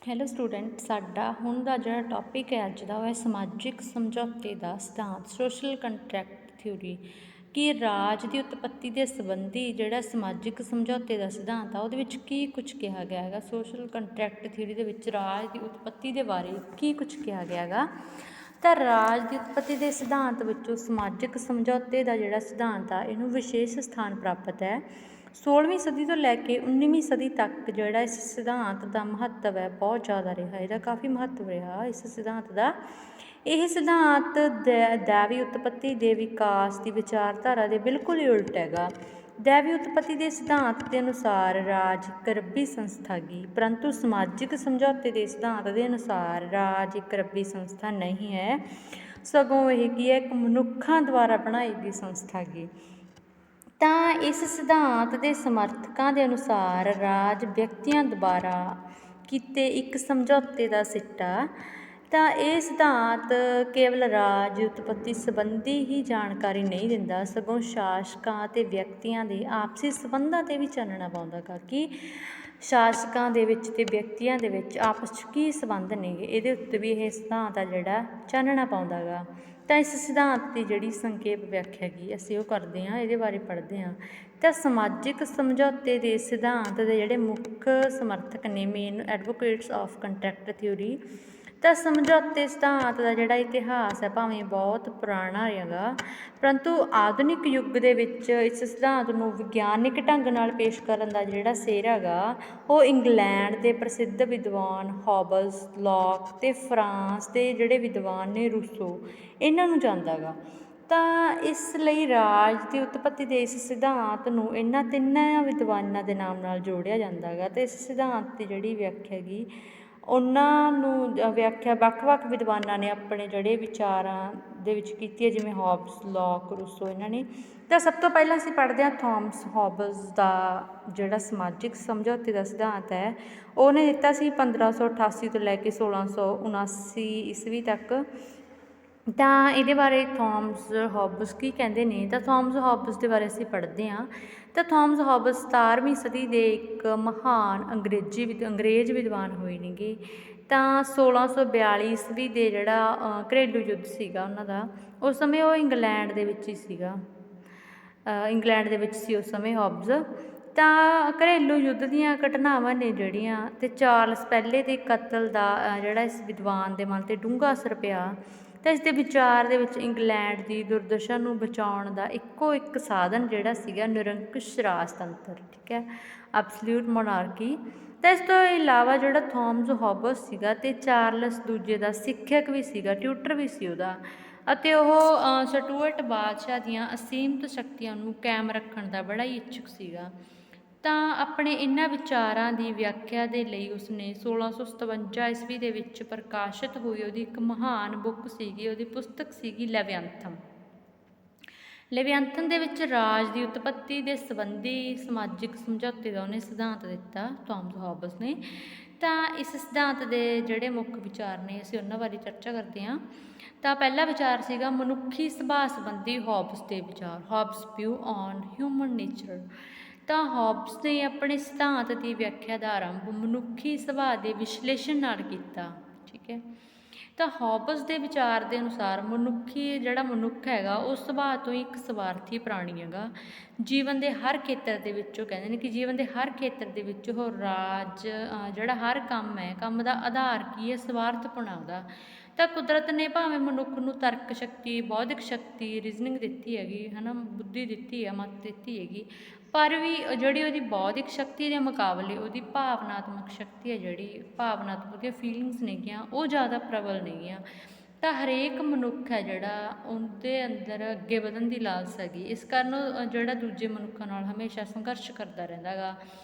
Hello student, ਸਾਡਾ ਹੁਣ ਦਾ ਜਿਹੜਾ ਟੌਪਿਕ ਹੈ ਅੱਜ ਦਾ ਉਹ ਹੈ ਸਮਾਜਿਕ ਸਮਝੌਤੇ ਦਾ ਸਿਧਾਂਤ, ਸੋਸ਼ਲ ਕੰਟਰੈਕਟ ਥਿਊਰੀ। ਕਿ ਰਾਜ ਦੀ ਉਤਪੱਤੀ ਦੇ ਸੰਬੰਧੀ ਜਿਹੜਾ ਸਮਾਜਿਕ ਸਮਝੌਤੇ ਦਾ ਸਿਧਾਂਤ ਆ ਉਹਦੇ ਵਿੱਚ ਕੀ ਕੁਝ ਕਿਹਾ ਗਿਆ ਹੈਗਾ। ਸੋਸ਼ਲ ਕੰਟਰੈਕਟ ਥਿਊਰੀ ਦੇ ਵਿੱਚ ਰਾਜ ਦੀ ਉਤਪੱਤੀ ਦੇ ਬਾਰੇ ਕੀ ਕੁਝ ਕਿਹਾ ਗਿਆ ਹੈਗਾ। ਤਾਂ ਰਾਜ ਦੀ ਉਤਪੱਤੀ ਦੇ ਸਿਧਾਂਤ ਵਿੱਚੋਂ ਸਮਾਜਿਕ ਸਮਝੌਤੇ ਦਾ ਜਿਹੜਾ ਸਿਧਾਂਤ ਆ ਇਹਨੂੰ ਵਿਸ਼ੇਸ਼ ਸਥਾਨ ਪ੍ਰਾਪਤ ਹੈ। 16ਵੀਂ ਸਦੀ ਤੋਂ ਲੈ ਕੇ 19ਵੀਂ ਸਦੀ ਤੱਕ ਜਿਹੜਾ ਇਸ ਸਿਧਾਂਤ ਦਾ ਮਹੱਤਵ ਹੈ ਬਹੁਤ ਜ਼ਿਆਦਾ ਰਿਹਾ, ਇਹਦਾ ਕਾਫੀ ਮਹੱਤਵ ਰਿਹਾ ਇਸ ਸਿਧਾਂਤ ਦਾ। ਇਹ ਸਿਧਾਂਤ दैवी ਉਤਪੱਤੀ ਦੇ ਵਿਕਾਸ ਦੀ ਵਿਚਾਰਧਾਰਾ ਦੇ ਬਿਲਕੁਲ ਹੀ ਉਲਟ ਹੈਗਾ। दैवी ਉਤਪੱਤੀ ਦੇ ਸਿਧਾਂਤ ਦੇ ਅਨੁਸਾਰ ਰਾਜ ਇੱਕ ਰੱਬੀ ਸੰਸਥਾ ਗੀ, ਪਰੰਤੂ ਸਮਾਜਿਕ ਸਮਝੌਤੇ ਦੇ ਸਿਧਾਂਤ ਦੇ ਅਨੁਸਾਰ ਰਾਜ ਇੱਕ ਰੱਬੀ ਸੰਸਥਾ ਨਹੀਂ ਹੈ, ਸਗੋਂ ਇਹ ਕੀ ਹੈ, ਇੱਕ ਮਨੁੱਖਾਂ ਦੁਆਰਾ ਬਣਾਈ ਗਈ ਸੰਸਥਾ ਗੀ। ਤਾਂ ਇਸ ਸਿਧਾਂਤ ਦੇ ਸਮਰਥਕਾਂ ਦੇ ਅਨੁਸਾਰ ਰਾਜ ਵਿਅਕਤੀਆਂ ਦੁਆਰਾ ਕੀਤੇ ਇੱਕ ਸਮਝੌਤੇ ਦਾ ਸਿੱਟਾ। ਤਾਂ ਇਹ ਸਿਧਾਂਤ ਕੇਵਲ ਰਾਜ ਉਤਪੱਤੀ ਸੰਬੰਧੀ ਹੀ ਜਾਣਕਾਰੀ ਨਹੀਂ ਦਿੰਦਾ, ਸਗੋਂ ਸ਼ਾਸਕਾਂ ਅਤੇ ਵਿਅਕਤੀਆਂ ਦੇ ਆਪਸੀ ਸੰਬੰਧਾਂ 'ਤੇ ਵੀ ਚਾਨਣਾ ਪਾਉਂਦਾ ਗਾ ਕਿ ਸ਼ਾਸਕਾਂ ਦੇ ਵਿੱਚ ਅਤੇ ਵਿਅਕਤੀਆਂ ਦੇ ਵਿੱਚ ਆਪਸ 'ਚ ਕੀ ਸੰਬੰਧ ਨੇਗੇ, ਇਹਦੇ ਉੱਤੇ ਵੀ ਇਹ ਸਿਧਾਂਤ ਆ ਜਿਹੜਾ ਚਾਨਣਾ ਪਾਉਂਦਾ ਗਾ। ਤਾਂ ਇਸ ਸਿਧਾਂਤ ਦੀ ਜਿਹੜੀ ਸੰਖੇਪ ਵਿਆਖਿਆ ਹੈਗੀ ਅਸੀਂ ਉਹ ਕਰਦੇ ਹਾਂ, ਇਹਦੇ ਬਾਰੇ ਪੜ੍ਹਦੇ ਹਾਂ। ਤਾਂ ਸਮਾਜਿਕ ਸਮਝੌਤੇ ਦੇ ਸਿਧਾਂਤ ਦੇ ਜਿਹੜੇ ਮੁੱਖ ਸਮਰਥਕ ਨੇ, main advocates of contract theory. ਤਾਂ ਸਮਝੌਤੇ ਸਿਧਾਂਤ ਦਾ ਜਿਹੜਾ ਇਤਿਹਾਸ ਹੈ ਭਾਵੇਂ ਬਹੁਤ ਪੁਰਾਣਾ ਹੈਗਾ, ਪਰੰਤੂ ਆਧੁਨਿਕ ਯੁੱਗ ਦੇ ਵਿੱਚ ਇਸ ਸਿਧਾਂਤ ਨੂੰ ਵਿਗਿਆਨਿਕ ਢੰਗ ਨਾਲ ਪੇਸ਼ ਕਰਨ ਦਾ ਜਿਹੜਾ ਸਿਹਰਾ ਹੈਗਾ ਉਹ ਇੰਗਲੈਂਡ ਦੇ ਪ੍ਰਸਿੱਧ ਵਿਦਵਾਨ ਹੌਬਸ, ਲੌਕ ਅਤੇ ਫਰਾਂਸ ਦੇ ਜਿਹੜੇ ਵਿਦਵਾਨ ਨੇ ਰੂਸੋ, ਇਹਨਾਂ ਨੂੰ ਜਾਂਦਾ ਗਾ। ਤਾਂ ਇਸ ਲਈ ਰਾਜ ਦੀ ਉਤਪੱਤੀ ਦੇ ਇਸ ਸਿਧਾਂਤ ਨੂੰ ਇਹਨਾਂ ਤਿੰਨਾਂ ਵਿਦਵਾਨਾਂ ਦੇ ਨਾਮ ਨਾਲ ਜੋੜਿਆ ਜਾਂਦਾ ਗਾ। ਅਤੇ ਇਸ ਸਿਧਾਂਤ ਦੀ ਜਿਹੜੀ ਵਿਆਖਿਆ ਹੈਗੀ ਉਹਨਾਂ ਨੂੰ ਵਿਆਖਿਆ ਵੱਖ-ਵੱਖ ਵਿਦਵਾਨਾਂ ਨੇ ਆਪਣੇ ਜਿਹੜੇ ਵਿਚਾਰਾਂ ਦੇ ਵਿੱਚ ਕੀਤੀ ਹੈ, ਜਿਵੇਂ ਹੌਬਸ, ਲੌਕ, ਰੂਸੋ ਇਹਨਾਂ ਨੇ। ਤਾਂ ਸਭ ਤੋਂ ਪਹਿਲਾਂ ਅਸੀਂ ਪੜ੍ਹਦੇ ਹਾਂ ਥੋਮਸ ਹੌਬਸ ਦਾ ਜਿਹੜਾ ਸਮਾਜਿਕ ਸਮਝੌਤੇ ਦਾ ਸਿਧਾਂਤ ਹੈ ਉਹਨੇ ਦਿੱਤਾ ਸੀ 1588 ਤੋਂ ਲੈ ਕੇ 1679 ਈਸਵੀ ਤੱਕ। ਤਾਂ ਇਹਦੇ ਬਾਰੇ ਥੋਮਸ ਹੌਬਸ ਕੀ ਕਹਿੰਦੇ ਨੇ, ਤਾਂ ਥੋਮਸ ਹੌਬਸ ਦੇ ਬਾਰੇ ਅਸੀਂ ਪੜ੍ਹਦੇ ਹਾਂ। ਤਾਂ ਥੋਮਸ ਹੌਬਸ 17ਵੀਂ ਸਦੀ ਦੇ ਇੱਕ ਮਹਾਨ ਅੰਗਰੇਜ਼ ਵਿਦਵਾਨ ਹੋਏ ਨੇਗੇ। ਤਾਂ 1642 ਈਸਵੀ ਦੇ ਜਿਹੜਾ ਘਰੇਲੂ ਯੁੱਧ ਸੀਗਾ ਉਹਨਾਂ ਦਾ, ਉਸ ਸਮੇਂ ਉਹ ਇੰਗਲੈਂਡ ਦੇ ਵਿੱਚ ਹੀ ਸੀਗਾ, ਇੰਗਲੈਂਡ ਦੇ ਵਿੱਚ ਸੀ ਉਸ ਸਮੇਂ ਹੌਬਸ। ਤਾਂ ਘਰੇਲੂ ਯੁੱਧ ਦੀਆਂ ਘਟਨਾਵਾਂ ਨੇ ਜਿਹੜੀਆਂ, ਅਤੇ ਚਾਰਲਸ ਪਹਿਲੇ ਦੇ ਕਤਲ ਦਾ ਜਿਹੜਾ ਇਸ ਵਿਦਵਾਨ ਦੇ ਮਨ 'ਤੇ ਡੂੰਘਾ ਅਸਰ ਪਿਆ। ਤਾਂ ਇਸ ਦੇ ਵਿਚਾਰ ਦੇ ਵਿੱਚ ਇੰਗਲੈਂਡ ਦੀ ਦੁਰਦਸ਼ਾ ਨੂੰ ਬਚਾਉਣ ਦਾ ਇੱਕੋ ਇੱਕ ਸਾਧਨ ਜਿਹੜਾ ਸੀਗਾ ਨਿਰੰਕੁਸ਼ ਰਾਜਤੰਤਰ, ਠੀਕ ਹੈ, ਐਬਸੋਲਿਊਟ ਮੋਨਾਰਕੀ। ਤਾਂ ਇਸ ਤੋਂ ਇਲਾਵਾ ਜਿਹੜਾ ਥੋਮਸ ਹੌਬਸ ਸੀਗਾ ਅਤੇ ਚਾਰਲਸ ਦੂਜੇ ਦਾ ਸਿੱਖਿਅਕ ਵੀ ਸੀਗਾ, ਟਿਊਟਰ ਵੀ ਸੀ ਉਹਦਾ, ਅਤੇ ਉਹ ਸਟੂਅਰਟ ਬਾਦਸ਼ਾਹ ਦੀਆਂ ਅਸੀਮਤ ਸ਼ਕਤੀਆਂ ਨੂੰ ਕਾਇਮ ਰੱਖਣ ਦਾ ਬੜਾ ਹੀ ਇੱਛੁਕ ਸੀਗਾ। ਤਾਂ ਆਪਣੇ ਇਹਨਾਂ ਵਿਚਾਰਾਂ ਦੀ ਵਿਆਖਿਆ ਦੇ ਲਈ ਉਸਨੇ 1657 ਈਸਵੀ ਦੇ ਵਿੱਚ ਪ੍ਰਕਾਸ਼ਿਤ ਹੋਈ ਉਹਦੀ ਇੱਕ ਮਹਾਨ ਬੁੱਕ ਸੀਗੀ, ਉਹਦੀ ਪੁਸਤਕ ਸੀਗੀ ਲੈਵਿਅੰਥਮ। ਲੈਵਿਅੰਥਮ ਦੇ ਵਿੱਚ ਰਾਜ ਦੀ ਉਤਪੱਤੀ ਦੇ ਸੰਬੰਧੀ ਸਮਾਜਿਕ ਸਮਝੌਤੇ ਦਾ ਉਹਨੇ ਸਿਧਾਂਤ ਦਿੱਤਾ ਥੋਮਸ ਹੌਬਸ ਨੇ। ਤਾਂ ਇਸ ਸਿਧਾਂਤ ਦੇ ਜਿਹੜੇ ਮੁੱਖ ਵਿਚਾਰ ਨੇ ਅਸੀਂ ਉਹਨਾਂ ਬਾਰੇ ਚਰਚਾ ਕਰਦੇ ਹਾਂ। ਤਾਂ ਪਹਿਲਾ ਵਿਚਾਰ ਸੀਗਾ ਮਨੁੱਖੀ ਸੁਭਾਅ ਸੰਬੰਧੀ ਹੌਬਸ ਦੇ ਵਿਚਾਰ, ਹੌਬਸ ਵਿਊ ਔਨ ਹਿਊਮਨ ਨੇਚਰ। ਤਾਂ ਹੌਬਸ ਨੇ ਆਪਣੇ ਸਿਧਾਂਤ ਦੀ ਵਿਆਖਿਆ ਦਾ ਆਰੰਭ ਮਨੁੱਖੀ ਸੁਭਾਅ ਦੇ ਵਿਸ਼ਲੇਸ਼ਣ ਨਾਲ ਕੀਤਾ, ਠੀਕ ਹੈ। ਤਾਂ ਹੌਬਸ ਦੇ ਵਿਚਾਰ ਦੇ ਅਨੁਸਾਰ ਜਿਹੜਾ ਮਨੁੱਖ ਹੈਗਾ ਉਹ ਸੁਭਾਅ ਤੋਂ ਇੱਕ ਸਵਾਰਥੀ ਪ੍ਰਾਣੀ ਹੈਗਾ। ਜੀਵਨ ਦੇ ਹਰ ਖੇਤਰ ਦੇ ਵਿੱਚ ਉਹ ਕਹਿੰਦੇ ਨੇ ਕਿ ਜੀਵਨ ਦੇ ਹਰ ਖੇਤਰ ਦੇ ਵਿੱਚ ਉਹ ਰਾਜ ਜਿਹੜਾ ਹਰ ਕੰਮ ਹੈ, ਕੰਮ ਦਾ ਆਧਾਰ ਕੀ ਹੈ, ਸਵਾਰਥਪੁਣਾ ਉਹਦਾ। ਤਾਂ ਕੁਦਰਤ ਨੇ ਭਾਵੇਂ ਮਨੁੱਖ ਨੂੰ ਤਰਕ ਸ਼ਕਤੀ, ਬੌਧਿਕ ਸ਼ਕਤੀ, ਰੀਜ਼ਨਿੰਗ ਦਿੱਤੀ ਹੈਗੀ, ਹੈ ਨਾ, ਬੁੱਧੀ ਦਿੱਤੀ ਹੈ, ਮੱਤ ਦਿੱਤੀ ਹੈਗੀ, ਪਰ ਵੀ ਜਿਹੜੀ ਉਹਦੀ ਬੌਧਿਕ ਸ਼ਕਤੀ ਦੇ ਮੁਕਾਬਲੇ ਉਹਦੀ ਭਾਵਨਾਤਮਕ ਸ਼ਕਤੀ ਹੈ, ਜਿਹੜੀ ਭਾਵਨਾਤਮਕ ਦੀਆਂ ਫੀਲਿੰਗਸ ਨੇਗੀਆਂ ਉਹ ਜ਼ਿਆਦਾ ਪ੍ਰਬਲ ਨੇਗੀਆਂ। ਤਾਂ ਹਰੇਕ ਮਨੁੱਖ ਹੈ ਜਿਹੜਾ ਉਹਦੇ ਅੰਦਰ ਅੱਗੇ ਵਧਣ ਦੀ ਲਾਲਸ ਹੈਗੀ, ਇਸ ਕਾਰਨ ਉਹ ਜਿਹੜਾ ਦੂਜੇ ਮਨੁੱਖਾਂ ਨਾਲ ਹਮੇਸ਼ਾ ਸੰਘਰਸ਼ ਕਰਦਾ ਰਹਿੰਦਾ ਗਾ।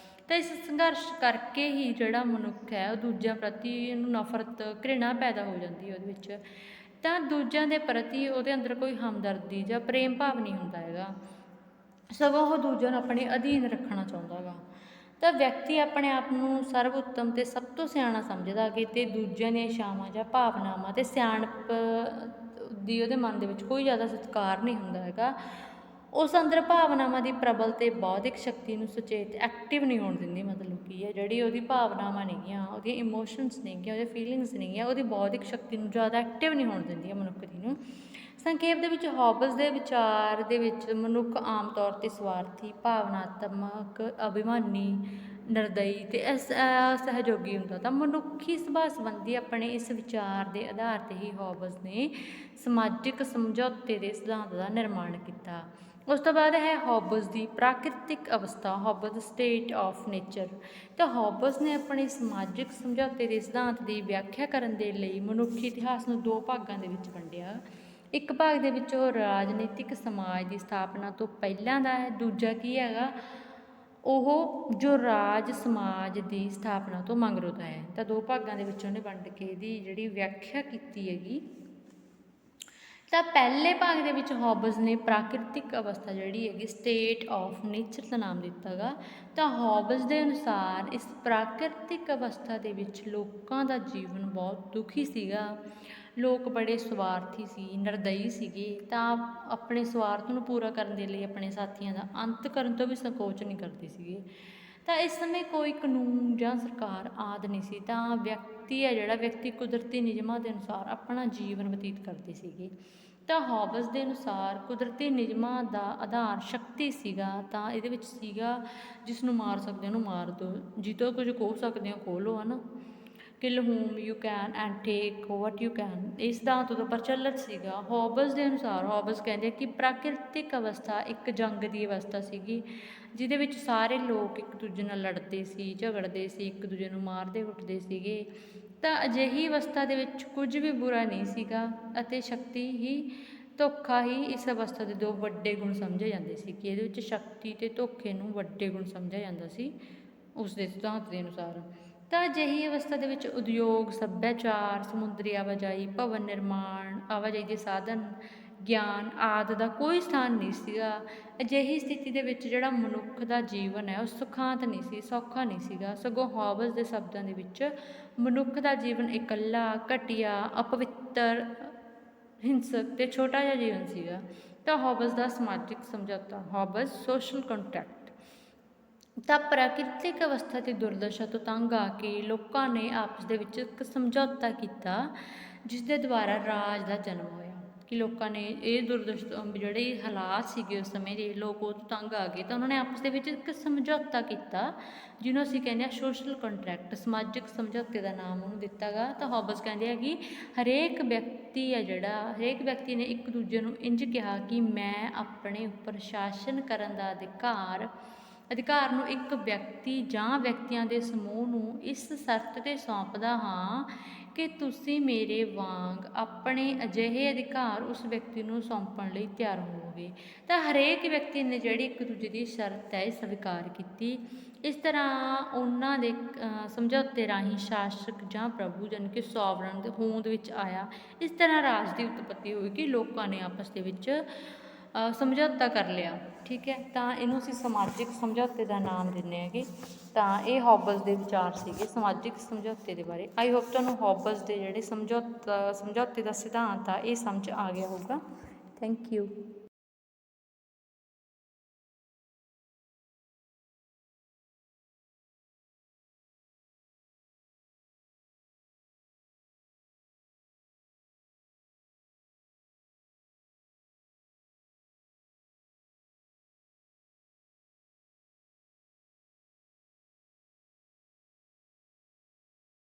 ਤਾਂ ਇਸ ਸੰਘਰਸ਼ ਕਰਕੇ ਹੀ ਜਿਹੜਾ ਮਨੁੱਖ ਹੈ ਉਹ ਦੂਜਿਆਂ ਪ੍ਰਤੀ ਇਹਨੂੰ ਨਫ਼ਰਤ, ਘ੍ਰਿਣਾ ਪੈਦਾ ਹੋ ਜਾਂਦੀ ਹੈ ਉਹਦੇ ਵਿੱਚ। ਤਾਂ ਦੂਜਿਆਂ ਦੇ ਪ੍ਰਤੀ ਉਹਦੇ ਅੰਦਰ ਕੋਈ ਹਮਦਰਦੀ ਜਾਂ ਪ੍ਰੇਮ ਭਾਵ ਨਹੀਂ ਹੁੰਦਾ ਹੈਗਾ, ਸਗੋਂ ਉਹ ਦੂਜਿਆਂ ਨੂੰ ਆਪਣੇ ਅਧੀਨ ਰੱਖਣਾ ਚਾਹੁੰਦਾ ਗਾ। ਤਾਂ ਵਿਅਕਤੀ ਆਪਣੇ ਆਪ ਨੂੰ ਸਰਵ ਉੱਤਮ ਅਤੇ ਸਭ ਤੋਂ ਸਿਆਣਾ ਸਮਝਦਾ ਕਿ ਅਤੇ ਦੂਜਿਆਂ ਦੀਆਂ ਇੱਛਾਵਾਂ ਜਾਂ ਭਾਵਨਾਵਾਂ ਅਤੇ ਸਿਆਣਪ ਦੀ ਉਹਦੇ ਮਨ ਦੇ ਵਿੱਚ ਕੋਈ ਜ਼ਿਆਦਾ ਸਤਿਕਾਰ ਨਹੀਂ ਹੁੰਦਾ ਹੈਗਾ। ਉਸ ਅੰਦਰ ਭਾਵਨਾਵਾਂ ਦੀ ਪ੍ਰਬਲ ਅਤੇ ਬੌਧਿਕ ਸ਼ਕਤੀ ਨੂੰ ਸੁਚੇਤ ਐਕਟਿਵ ਨਹੀਂ ਹੋਣ ਦਿੰਦੀ। ਮਤਲਬ ਕੀ ਹੈ, ਜਿਹੜੀ ਉਹਦੀ ਭਾਵਨਾਵਾਂ ਨੇਗੀਆਂ, ਉਹਦੀਆਂ ਇਮੋਸ਼ਨਸ ਨੇਗੀਆਂ, ਉਹਦੇ ਫੀਲਿੰਗਸ ਨੇਗੀਆਂ, ਉਹਦੀ ਬੌਧਿਕ ਸ਼ਕਤੀ ਨੂੰ ਜ਼ਿਆਦਾ ਐਕਟਿਵ ਨਹੀਂ ਹੋਣ ਦਿੰਦੀਆਂ ਮਨੁੱਖ ਦੀ ਨੂੰ। ਸੰਖੇਪ ਦੇ ਵਿੱਚ ਹੌਬਸ ਦੇ ਵਿਚਾਰ ਦੇ ਵਿੱਚ ਮਨੁੱਖ ਆਮ ਤੌਰ 'ਤੇ ਸਵਾਰਥੀ, ਭਾਵਨਾਤਮਕ, ਅਭਿਮਾਨੀ, ਨਿਰਦਈ ਅਤੇ ਸਹਿਯੋਗੀ ਹੁੰਦਾ। ਤਾਂ ਮਨੁੱਖੀ ਸੁਭਾਅ ਸੰਬੰਧੀ ਆਪਣੇ ਇਸ ਵਿਚਾਰ ਦੇ ਆਧਾਰ 'ਤੇ ਹੀ ਹੌਬਸ ਨੇ ਸਮਾਜਿਕ ਸਮਝੌਤੇ ਦੇ ਸਿਧਾਂਤ ਦਾ ਨਿਰਮਾਣ ਕੀਤਾ। ਉਸ ਤੋਂ ਬਾਅਦ ਹੈ ਹੌਬਸ ਦੀ ਪ੍ਰਾਕਿਰਤਿਕ ਅਵਸਥਾ, ਹੌਬਸ ਸਟੇਟ ਆਫ ਨੇਚਰ। ਤਾਂ ਹੌਬਸ ਨੇ ਆਪਣੇ ਸਮਾਜਿਕ ਸਮਝੌਤੇ ਦੇ ਸਿਧਾਂਤ ਦੀ ਵਿਆਖਿਆ ਕਰਨ ਦੇ ਲਈ ਮਨੁੱਖੀ ਇਤਿਹਾਸ ਨੂੰ ਦੋ ਭਾਗਾਂ ਦੇ ਵਿੱਚ ਵੰਡਿਆ। ਇੱਕ ਭਾਗ ਦੇ ਵਿੱਚ ਉਹ ਰਾਜਨੀਤਿਕ ਸਮਾਜ ਦੀ ਸਥਾਪਨਾ ਤੋਂ ਪਹਿਲਾਂ ਦਾ ਹੈ, ਦੂਜਾ ਕੀ ਹੈਗਾ, ਉਹ ਜੋ ਰਾਜ ਸਮਾਜ ਦੀ ਸਥਾਪਨਾ ਤੋਂ ਮਗਰੋਂ ਦਾ ਹੈ। ਤਾਂ ਦੋ ਭਾਗਾਂ ਦੇ ਵਿੱਚ ਉਹਨੇ ਵੰਡ ਕੇ ਇਹਦੀ ਜਿਹੜੀ ਵਿਆਖਿਆ ਕੀਤੀ ਹੈਗੀ। ਤਾਂ ਪਹਿਲੇ ਭਾਗ ਦੇ ਵਿੱਚ ਹੌਬਸ ਨੇ ਪ੍ਰਾਕਿਰਤਿਕ ਅਵਸਥਾ ਜਿਹੜੀ ਹੈਗੀ ਸਟੇਟ ਆਫ ਨੇਚਰ ਦਾ ਨਾਮ ਦਿੱਤਾ ਗਾ। ਤਾਂ ਹੌਬਸ ਦੇ ਅਨੁਸਾਰ ਇਸ ਪ੍ਰਾਕਿਰਤਿਕ ਅਵਸਥਾ ਦੇ ਵਿੱਚ ਲੋਕਾਂ ਦਾ ਜੀਵਨ ਬਹੁਤ ਦੁਖੀ ਸੀਗਾ। ਲੋਕ ਬੜੇ ਸਵਾਰਥੀ ਸੀ, ਨਿਰਦਈ ਸੀਗੇ, ਤਾਂ ਆਪਣੇ ਸਵਾਰਥ ਨੂੰ ਪੂਰਾ ਕਰਨ ਦੇ ਲਈ ਆਪਣੇ ਸਾਥੀਆਂ ਦਾ ਅੰਤ ਕਰਨ ਤੋਂ ਵੀ ਸੰਕੋਚ ਨਹੀਂ ਕਰਦੇ ਸੀਗੇ। ਤਾਂ ਇਸ ਸਮੇਂ ਕੋਈ ਕਾਨੂੰਨ ਜਾਂ ਸਰਕਾਰ ਆਦਿ ਨਹੀਂ ਸੀ। ਤਾਂ ਵਿਅਕਤੀ ਹੈ ਜਿਹੜਾ ਵਿਅਕਤੀ ਕੁਦਰਤੀ ਨਿਯਮਾਂ ਦੇ ਅਨੁਸਾਰ ਆਪਣਾ ਜੀਵਨ ਬਤੀਤ ਕਰਦੇ ਸੀਗੇ। ਤਾਂ ਹੌਬਸ ਦੇ ਅਨੁਸਾਰ ਕੁਦਰਤੀ ਨਿਯਮਾਂ ਦਾ ਆਧਾਰ ਸ਼ਕਤੀ ਸੀਗਾ। ਤਾਂ ਇਹਦੇ ਵਿੱਚ ਸੀਗਾ ਜਿਸ ਨੂੰ ਮਾਰ ਸਕਦੇ ਉਹਨੂੰ ਮਾਰ ਦਿਓ, ਜਿੱਤੋਂ ਕੁਝ ਖੋਹ ਸਕਦੇ ਹੋ ਖੋਹ ਲਓ, ਹੈ ਨਾ। Kill whom you can and take what you can, ਇਸ ਸਿਧਾਂਤ ਤੋਂ ਪ੍ਰਚਲਿਤ ਸੀਗਾ। ਹੌਬਸ ਦੇ ਅਨੁਸਾਰ ਹੌਬਸ ਕਹਿੰਦੇ ਕਿ ਪ੍ਰਾਕਿਰਤਿਕ ਅਵਸਥਾ ਇੱਕ ਜੰਗ ਦੀ ਅਵਸਥਾ ਸੀਗੀ, ਜਿਹਦੇ ਵਿੱਚ ਸਾਰੇ ਲੋਕ ਇੱਕ ਦੂਜੇ ਨਾਲ ਲੜਦੇ ਸੀ, ਝਗੜਦੇ ਸੀ, ਇੱਕ ਦੂਜੇ ਨੂੰ ਮਾਰਦੇ ਕੁੱਟਦੇ ਸੀਗੇ। ਤਾਂ ਅਜਿਹੀ ਅਵਸਥਾ ਦੇ ਵਿੱਚ ਕੁਝ ਵੀ ਬੁਰਾ ਨਹੀਂ ਸੀਗਾ ਅਤੇ ਸ਼ਕਤੀ ਹੀ ਧੋਖਾ ਹੀ ਇਸ ਅਵਸਥਾ ਦੇ ਦੋ ਵੱਡੇ ਗੁਣ ਸਮਝੇ ਜਾਂਦੇ ਸੀ। ਕਿ ਇਹਦੇ ਵਿੱਚ ਸ਼ਕਤੀ ਅਤੇ ਧੋਖੇ ਨੂੰ ਵੱਡੇ ਗੁਣ ਸਮਝਿਆ ਜਾਂਦਾ ਸੀ ਉਸ ਦੇ ਸਿਧਾਂਤ ਦੇ ਅਨੁਸਾਰ। ਤਾਂ ਅਜਿਹੀ ਅਵਸਥਾ ਦੇ ਵਿੱਚ ਉਦਯੋਗ, ਸੱਭਿਆਚਾਰ, ਸਮੁੰਦਰੀ ਆਵਾਜਾਈ, ਭਵਨ ਨਿਰਮਾਣ, ਆਵਾਜਾਈ ਦੇ ਸਾਧਨ, ਗਿਆਨ ਆਦਿ ਦਾ ਕੋਈ ਸਥਾਨ ਨਹੀਂ ਸੀਗਾ। ਅਜਿਹੀ ਸਥਿਤੀ ਦੇ ਵਿੱਚ ਜਿਹੜਾ ਮਨੁੱਖ ਦਾ ਜੀਵਨ ਹੈ ਉਹ ਸੁਖਾਂਤ ਨਹੀਂ ਸੀ, ਸੌਖਾ ਨਹੀਂ ਸੀਗਾ। ਸਗੋਂ ਹੌਬਸ ਦੇ ਸ਼ਬਦਾਂ ਦੇ ਵਿੱਚ ਮਨੁੱਖ ਦਾ ਜੀਵਨ ਇਕੱਲਾ, ਘਟੀਆ, ਅਪਵਿੱਤਰ, ਹਿੰਸਕ ਅਤੇ ਛੋਟਾ ਜਿਹਾ ਜੀਵਨ ਸੀਗਾ। ਤਾਂ ਹੌਬਸ ਦਾ ਸਮਾਜਿਕ ਸਮਝੌਤਾ, ਹੌਬਸ ਸੋਸ਼ਲ ਕੰਟਰੈਕਟ। ਤਾਂ ਪ੍ਰਾਕਿਰਤਿਕ ਅਵਸਥਾ ਦੀ ਦੁਰਦਸ਼ਾ ਤੋਂ ਤੰਗ ਆ ਕੇ ਲੋਕਾਂ ਨੇ ਆਪਸ ਦੇ ਵਿੱਚ ਇੱਕ ਸਮਝੌਤਾ ਕੀਤਾ, ਜਿਸ ਦੇ ਦੁਆਰਾ ਰਾਜ ਦਾ ਜਨਮ ਹੋਇਆ। ਕਿ ਲੋਕਾਂ ਨੇ ਇਹ ਦੁਰਦਸ਼ਾ ਜਿਹੜੇ ਹਾਲਾਤ ਸੀਗੇ ਉਸ ਸਮੇਂ ਦੇ, ਲੋਕ ਉਹ ਤੋਂ ਤੰਗ ਆ ਗਏ, ਤਾਂ ਉਹਨਾਂ ਨੇ ਆਪਸ ਦੇ ਵਿੱਚ ਇੱਕ ਸਮਝੌਤਾ ਕੀਤਾ, ਜਿਹਨੂੰ ਅਸੀਂ ਕਹਿੰਦੇ ਹਾਂ ਸੋਸ਼ਲ ਕੰਟਰੈਕਟ, ਸਮਾਜਿਕ ਸਮਝੌਤੇ ਦਾ ਨਾਮ ਉਹਨੂੰ ਦਿੱਤਾ ਗਾ। ਤਾਂ ਹੌਬਸ ਕਹਿੰਦੇ ਆ ਕਿ ਹਰੇਕ ਵਿਅਕਤੀ ਹੈ ਜਿਹੜਾ, ਹਰੇਕ ਵਿਅਕਤੀ ਨੇ ਇੱਕ ਦੂਜੇ ਨੂੰ ਇੰਝ ਕਿਹਾ ਕਿ ਮੈਂ ਆਪਣੇ ਉੱਪਰ ਸ਼ਾਸਨ ਕਰਨ ਦਾ ਅਧਿਕਾਰ ਨੂੰ ਇੱਕ ਵਿਅਕਤੀ ਜਾਂ ਵਿਅਕਤੀਆਂ ਦੇ ਸਮੂਹ ਨੂੰ ਇਸ ਸ਼ਰਤ 'ਤੇ ਸੌਂਪਦਾ ਹਾਂ ਕਿ ਤੁਸੀਂ ਮੇਰੇ ਵਾਂਗ ਆਪਣੇ ਅਜਿਹੇ ਅਧਿਕਾਰ ਉਸ ਵਿਅਕਤੀ ਨੂੰ ਸੌਂਪਣ ਲਈ ਤਿਆਰ ਹੋਵੋਗੇ। ਤਾਂ ਹਰੇਕ ਵਿਅਕਤੀ ਨੇ ਜਿਹੜੀ ਇੱਕ ਦੂਜੇ ਦੀ ਸ਼ਰਤ ਹੈ ਸਵੀਕਾਰ ਕੀਤੀ। ਇਸ ਤਰ੍ਹਾਂ ਉਹਨਾਂ ਦੇ ਸਮਝੌਤੇ ਰਾਹੀਂ ਸ਼ਾਸਕ ਜਾਂ ਪ੍ਰਭੂ ਜਾਣੀ ਕਿ ਸੋਵਰਨ ਦੇ ਹੋਂਦ ਵਿੱਚ ਆਇਆ। ਇਸ ਤਰ੍ਹਾਂ ਰਾਜ ਦੀ ਉਤਪਤੀ ਹੋਈ ਕਿ ਲੋਕਾਂ ਨੇ ਆਪਸ ਦੇ ਵਿੱਚ ਸਮਝੌਤਾ ਕਰ ਲਿਆ। ਠੀਕ ਹੈ, ਤਾਂ ਇਹਨੂੰ ਅਸੀਂ ਸਮਾਜਿਕ ਸਮਝੌਤੇ ਦਾ ਨਾਮ ਦਿੰਦੇ ਹੈਗੇ। ਤਾਂ ਇਹ ਹੌਬਸ ਦੇ ਵਿਚਾਰ ਸੀਗੇ ਸਮਾਜਿਕ ਸਮਝੌਤੇ ਦੇ ਬਾਰੇ। ਆਈ ਹੋਪ ਤੁਹਾਨੂੰ ਹੌਬਸ ਦੇ ਜਿਹੜੇ ਸਮਝੌਤੇ ਦਾ ਸਿਧਾਂਤ ਆ ਇਹ ਸਮਝ ਆ ਗਿਆ ਹੋਊਗਾ। Thank you.